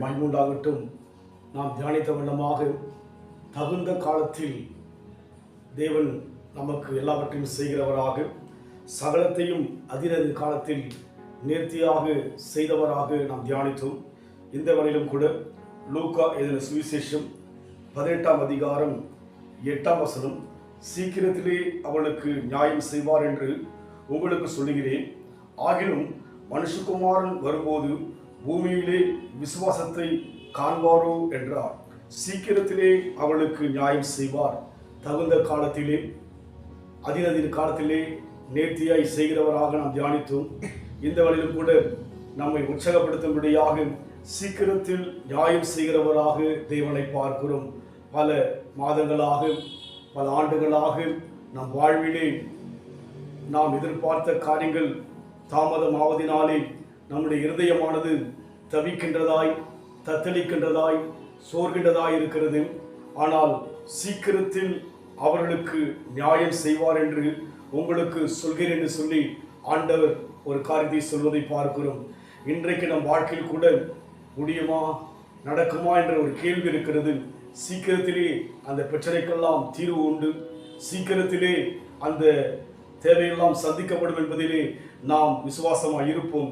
மகிமுண்டாகட்டும். நாம் தியானித்த வண்ணமாக தகுந்த காலத்தில் தேவன் நமக்கு எல்லாவற்றையும் செய்கிறவராக, சகலத்தையும் அதினது காலத்தில் நேர்த்தியாக செய்தவராக நாம் தியானித்தோம். இந்த வரையிலும் கூட லூக்கா எழுதின சுவிசேஷம் 18ஆம் அதிகாரம் 8ஆம் வசனம், சீக்கிரத்திலே அவளுக்கு நியாயம் செய்வார் என்று உங்களுக்கு சொல்லுகிறேன். ஆகிலும் மனுஷகுமாரன் வரும்போது பூமியிலே விசுவாசத்தை காண்பாரோ என்றார். சீக்கிரத்திலே அவளுக்கு நியாயம் செய்வார். தகுந்த காலத்திலே, அதினதின் காலத்திலே நேர்த்தியாய் செய்கிறவராக நாம் தியானித்தோம். இந்த வழியிலும் கூட நம்மை உற்சாகப்படுத்தும்படியாக சீக்கிரத்தில் நியாயம் செய்கிறவராக தேவனை பார்க்கிறோம். பல மாதங்களாக, பல ஆண்டுகளாக நம் வாழ்விலே நாம் எதிர்பார்த்த காரியங்கள் தாமதமாவதினாலே நம்முடைய இருதயமானது தவிக்கின்றதாய், தத்தளிக்கின்றதாய், சோர்கின்றதாய் இருக்கிறது. ஆனால் சீக்கிரத்தில் அவர்களுக்கு நியாயம் செய்வார் என்று உங்களுக்கு சொல்கிறேன் என்று சொல்லி ஆண்டவர் ஒரு காரியத்தை சொல்வதை பார்க்கிறோம். இன்றைக்கு நம் வாழ்க்கையில் கூட முடியுமா, நடக்குமா என்ற ஒரு கேள்வி இருக்கிறது. சீக்கிரத்திலே அந்த பிரச்சனைக்கெல்லாம் தீர்வு உண்டு, சீக்கிரத்திலே அந்த தேவையெல்லாம் சந்திக்கப்படும் என்பதிலே நாம் விசுவாசமாக இருப்போம்.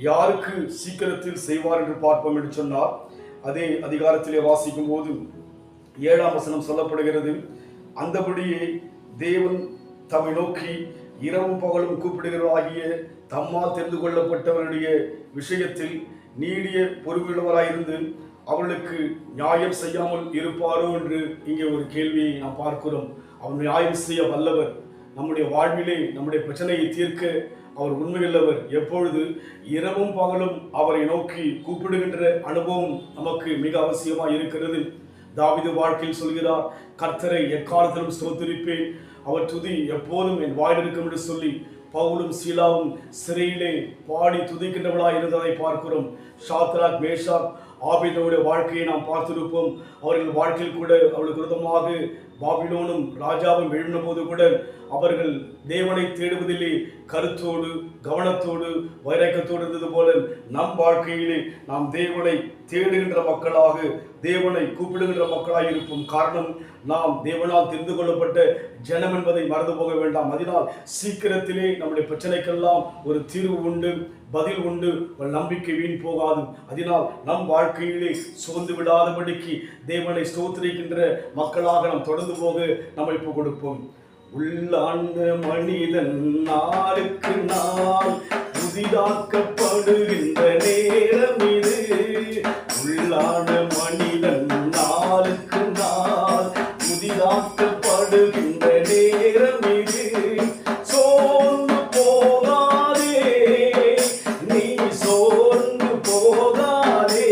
யாருக்கு சீக்கிரத்தில் செய்வார் என்று பார்ப்போம் என்று சொன்னார். அதே அதிகாரத்திலே வாசிக்கும் போது 7ஆம் வசனம் சொல்லப்படுகிறது, அந்தபடியே தேவன் தம்மை நோக்கி இரவும் பகலும் கூப்பிடுகிறவராகிய தம்மால் தெரிந்து கொள்ளப்பட்டவருடைய விஷயத்தில் நீடிய பொறுமையுள்ளவராயிருந்து அவர்களுக்கு நியாயம் செய்யாமல் இருப்பாரோ என்று இங்கே ஒரு கேள்வியை நாம் பார்க்கிறோம். அவர் நியாயம் செய்ய வல்லவர். நம்முடைய வாழ்விலே நம்முடைய பிரச்சனையை தீர்க்க அவர் உண்மையுள்ளவர். எப்பொழுது இரவும் பகலும் அவரை நோக்கி கூப்பிடுகின்ற அனுபவம் நமக்கு மிக அவசியமாக இருக்கிறது. தாவீது வாழ்க்கையில் சொல்கிறார், கர்த்தரை எக்காலத்திலும் ஸ்தோத்திரிப்பேன், அவர் துதி எப்போதும் என் வாயில் இருக்கும் என்று சொல்லி பவுலும் சீலாவும் சிறையிலே பாடி துதிக்கின்றவர்களாக இருந்ததை பார்க்கிறோம். ஷாத்ராக், மேஷாக், ஆபேதுடைய வாழ்க்கையை நாம் பார்த்திருப்போம். அவர்கள் வாழ்க்கையில் கூட அவர்களுக்கு விரோதமாக பாபிலோனும் ராஜாவும் எழுந்த போது கூட அவர்கள் தேவனை தேடுவதிலே கருத்தோடு, கவனத்தோடு, வைராக்கியத்தோடு இருந்தது போல நம் வாழ்க்கையிலே நாம் தேவனை தேடுகின்ற மக்களாக, தேவனை கூப்பிடுகின்ற மக்களாக இருப்போம். காரணம், நாம் தேவனால் தெரிந்து கொள்ளப்பட்ட ஜனம் என்பதை மறந்து போக வேண்டாம். அதனால் சீக்கிரத்திலே நம்முடைய பிரச்சனைக்கெல்லாம் ஒரு தீர்வு உண்டு, பதில் உண்டு, ஒரு நம்பிக்கை வீண் போகாது. அதனால் நம் வாழ்க்கையிலே சோர்ந்து விடாதபடிக்கு தேவனை ஸ்தோத்திரிக்கின்ற மக்களாக நாம் தொடர்ந்து போக நம்ம இப்போ கொடுப்போம். உள்ளான மனிதன் நாளுக்கு நாள் புதிதாக்கப்படுகின்ற நேரம் இது. உள்ளான மனிதன் நாளுக்கு நாள் புதிதாக்கப்படுகின்ற நேரம் இது. சோர்ந்து போகாதே, நீ சோர்ந்து போகாதே,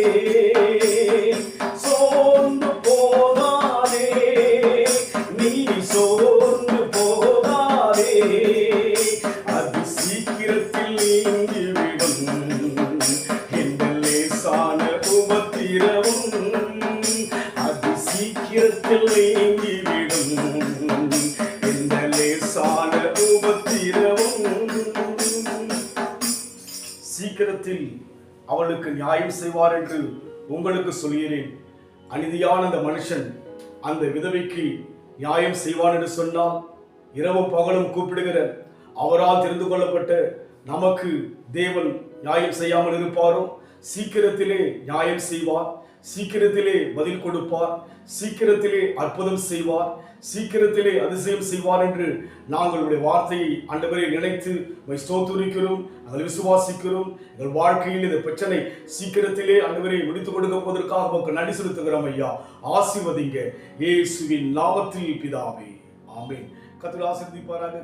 சோர்ந்து போகாதே, நீ சோர்ந்து போகாதே. அது சீக்கிரத்தில் நீங்கிவிடும், இந்த லேசான உபத்திரவும் அது சீக்கிரத்தில் நீங்கிவிடும், இந்த லேசான உபத்திரவும். சீக்கிரத்தில் அவளுக்கு நியாயம் செய்வார் என்று உங்களுக்கு சொல்கிறேன். அநீதியான அந்த மனுஷன் அந்த விதவைக்கு நியாயம் செய்வான் என்று சொன்னால், இரவும் பகலும் கூப்பிடுகிற அவரால் தெரிந்து கொள்ளப்பட்ட நமக்கு தேவன் நியாயம் செய்யாமல் இருப்பாரோ? சீக்கிரத்திலே நியாயம் செய்வார், சீக்கிரத்திலே பதில் கொடுப்பார், சீக்கிரத்திலே அற்புதம் செய்வார், சீக்கிரத்திலே அதிசயம் செய்வார் என்று நாங்களுடைய வார்த்தையை ஆண்டவரே நினைத்து ஸ்தோத்திரிக்கிறோம், நாங்கள் விசுவாசிக்கிறோம். எங்கள் வாழ்க்கையில் இந்த பிரச்சனை சீக்கிரத்திலே ஆண்டவரே முடித்துக் கொடுக்க போவதற்காக நமக்கு நன்றி செலுத்துகிறோம். ஐயா, ஆசீர்வதிங்க இயேசுவின் நாமத்தில் பிதாவே, ஆமென். கர்த்தர் ஆசீர்வதிப்பாராக.